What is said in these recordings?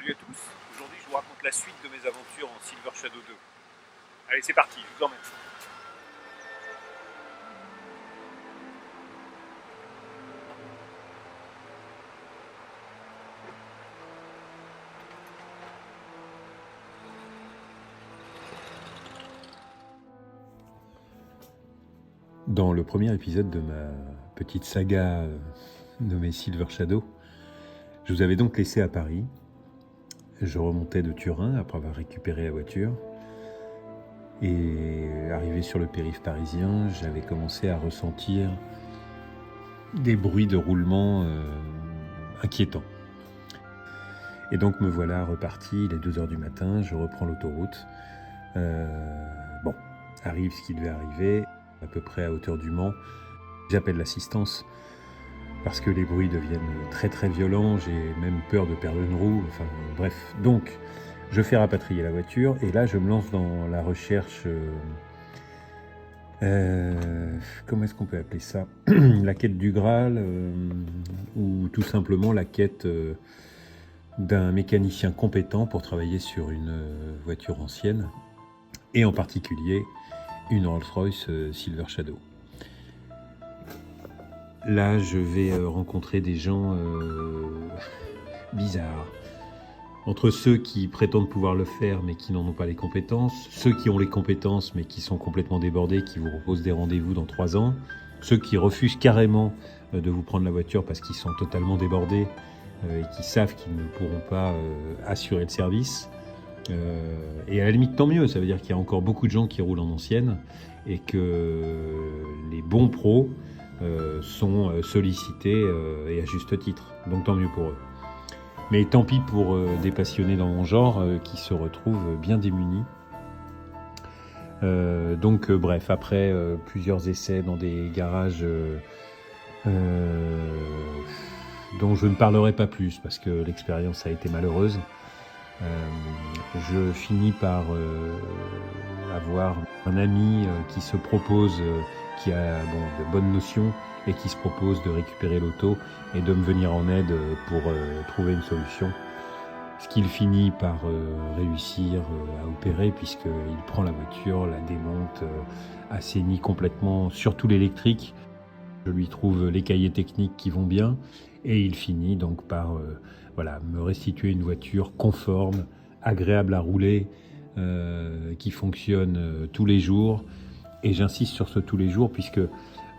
Salut à tous, aujourd'hui je vous raconte la suite de mes aventures en Silver Shadow 2. Allez c'est parti, je vous emmène. Dans le premier épisode de ma petite saga nommée Silver Shadow, je vous avais donc laissé à Paris. Je remontais de Turin après avoir récupéré la voiture. Et arrivé sur le périph' parisien, j'avais commencé à ressentir des bruits de roulement inquiétants. Et donc me voilà reparti, il est 2h du matin, je reprends l'autoroute. Arrive ce qui devait arriver, à peu près à hauteur du Mans. J'appelle l'assistance parce que les bruits deviennent très très violents, j'ai même peur de perdre une roue, enfin bref. Donc je fais rapatrier la voiture et là je me lance dans la recherche, comment est-ce qu'on peut appeler ça, la quête du Graal, ou tout simplement la quête d'un mécanicien compétent pour travailler sur une voiture ancienne, et en particulier une Rolls-Royce Silver Shadow. Là, je vais rencontrer des gens bizarres. Entre ceux qui prétendent pouvoir le faire mais qui n'en ont pas les compétences, ceux qui ont les compétences mais qui sont complètement débordés, qui vous proposent des rendez-vous dans 3 ans, ceux qui refusent carrément de vous prendre la voiture parce qu'ils sont totalement débordés et qui savent qu'ils ne pourront pas assurer le service. Et à la limite, tant mieux, ça veut dire qu'il y a encore beaucoup de gens qui roulent en ancienne et que les bons pros sont sollicités et à juste titre, donc tant mieux pour eux. Mais tant pis pour des passionnés dans mon genre qui se retrouvent bien démunis. Bref, après plusieurs essais dans des garages dont je ne parlerai pas plus parce que l'expérience a été malheureuse, je finis par avoir un ami qui se propose, qui a de bonnes notions et qui se propose de récupérer l'auto et de me venir en aide pour trouver une solution. Ce qu'il finit par réussir à opérer, puisqu'il prend la voiture, la démonte, assainit complètement, surtout l'électrique. Je lui trouve les cahiers techniques qui vont bien et il finit donc par me restituer une voiture conforme, agréable à rouler, qui fonctionne tous les jours. Et j'insiste sur ce tous les jours puisque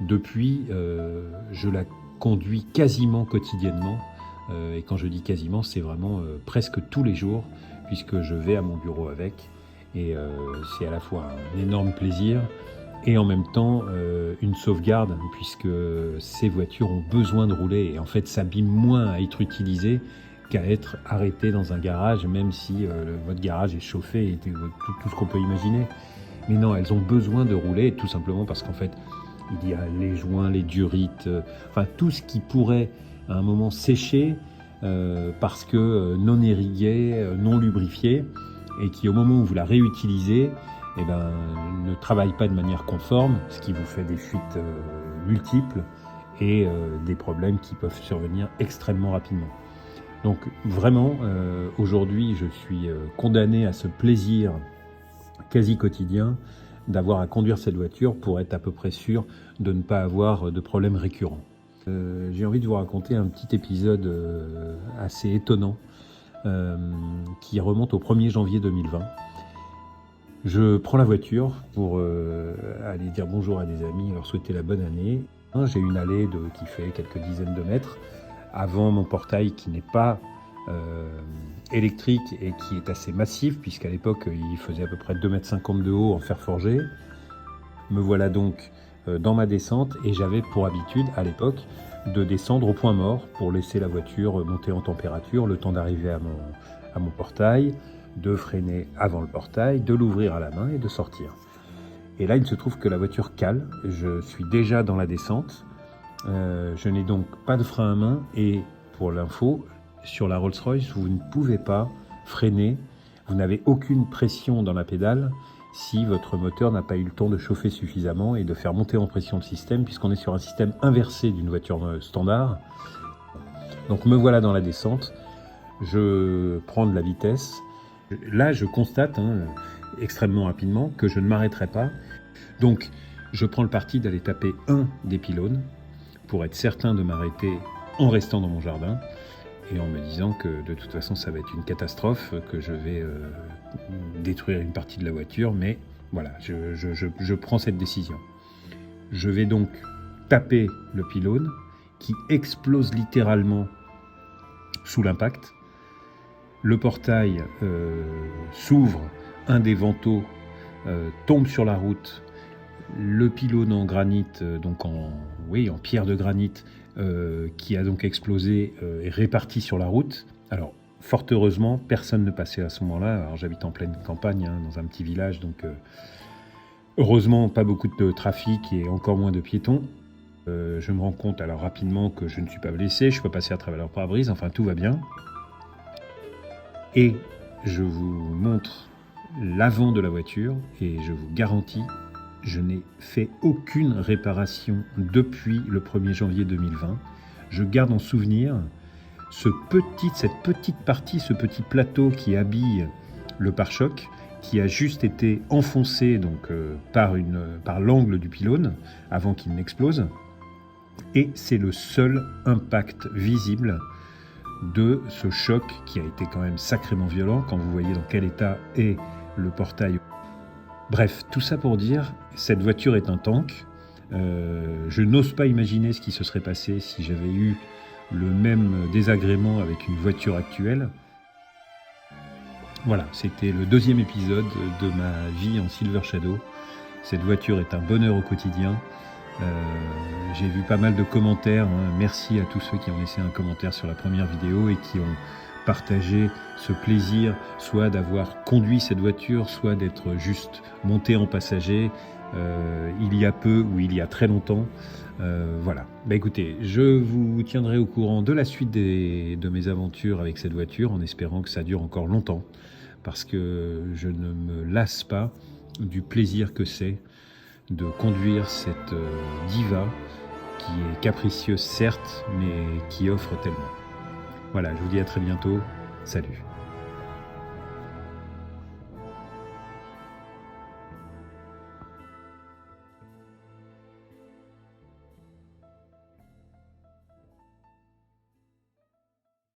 depuis, je la conduis quasiment quotidiennement. Et quand je dis quasiment, c'est vraiment presque tous les jours puisque je vais à mon bureau avec. Et c'est à la fois un énorme plaisir et en même temps une sauvegarde puisque ces voitures ont besoin de rouler et en fait s'abîment moins à être utilisées qu'à être arrêtées dans un garage, même si votre garage est chauffé et tout ce qu'on peut imaginer. Mais non, elles ont besoin de rouler tout simplement parce qu'en fait il y a les joints, les durites, tout ce qui pourrait à un moment sécher parce que non irrigué, non lubrifié, et qui au moment où vous la réutilisez ne travaille pas de manière conforme, ce qui vous fait des fuites multiples et des problèmes qui peuvent survenir extrêmement rapidement. Donc vraiment, aujourd'hui, je suis condamné à ce plaisir quasi quotidien d'avoir à conduire cette voiture pour être à peu près sûr de ne pas avoir de problèmes récurrents. J'ai envie de vous raconter un petit épisode assez étonnant qui remonte au 1er janvier 2020. Je prends la voiture pour aller dire bonjour à des amis, leur souhaiter la bonne année. J'ai une allée qui fait quelques dizaines de mètres avant mon portail qui n'est pas électrique et qui est assez massif puisqu'à l'époque il faisait à peu près 2,50 m de haut en fer forgé. Me voilà donc dans ma descente et j'avais pour habitude à l'époque de descendre au point mort pour laisser la voiture monter en température le temps d'arriver à mon portail, de freiner avant le portail, de l'ouvrir à la main et de sortir. Et là, il se trouve que la voiture cale, je suis déjà dans la descente, je n'ai donc pas de frein à main et pour l'info, sur la Rolls-Royce, vous ne pouvez pas freiner, vous n'avez aucune pression dans la pédale si votre moteur n'a pas eu le temps de chauffer suffisamment et de faire monter en pression le système, puisqu'on est sur un système inversé d'une voiture standard. Donc me voilà dans la descente. je prends de la vitesse. Là, je constate extrêmement rapidement que je ne m'arrêterai pas. Donc, je prends le parti d'aller taper un des pylônes pour être certain de m'arrêter en restant dans mon jardin et en me disant que de toute façon, ça va être une catastrophe, que je vais détruire une partie de la voiture. Mais voilà, je prends cette décision. Je vais donc taper le pylône qui explose littéralement sous l'impact. Le portail s'ouvre, un des vantaux tombe sur la route, le pylône en granit, donc en pierre de granit, qui a donc explosé, est réparti sur la route. Alors, fort heureusement, personne ne passait à ce moment-là. Alors, j'habite en pleine campagne, dans un petit village, donc heureusement, pas beaucoup de trafic et encore moins de piétons. Je me rends compte alors rapidement que je ne suis pas blessé, je peux passer à travers leur pare-brise, enfin tout va bien. Et je vous montre l'avant de la voiture et je vous garantis, je n'ai fait aucune réparation depuis le 1er janvier 2020. Je garde en souvenir cette petite partie, ce petit plateau qui habille le pare-choc, qui a juste été enfoncé donc, par l'angle du pylône avant qu'il n'explose. Et c'est le seul impact visible de ce choc qui a été quand même sacrément violent quand vous voyez dans quel état est le portail. Bref, tout ça pour dire, cette voiture est un tank. Je n'ose pas imaginer ce qui se serait passé si j'avais eu le même désagrément avec une voiture actuelle. Voilà, c'était le 2e épisode de ma vie en Silver Shadow. Cette voiture est un bonheur au quotidien. J'ai vu pas mal de commentaires, merci à tous ceux qui ont laissé un commentaire sur la première vidéo et qui ont partagé ce plaisir, soit d'avoir conduit cette voiture, soit d'être juste monté en passager, il y a peu ou il y a très longtemps. Voilà, écoutez, je vous tiendrai au courant de la suite de mes aventures avec cette voiture, en espérant que ça dure encore longtemps, parce que je ne me lasse pas du plaisir que c'est de conduire cette diva qui est capricieuse certes, mais qui offre tellement. Voilà, je vous dis à très bientôt. Salut.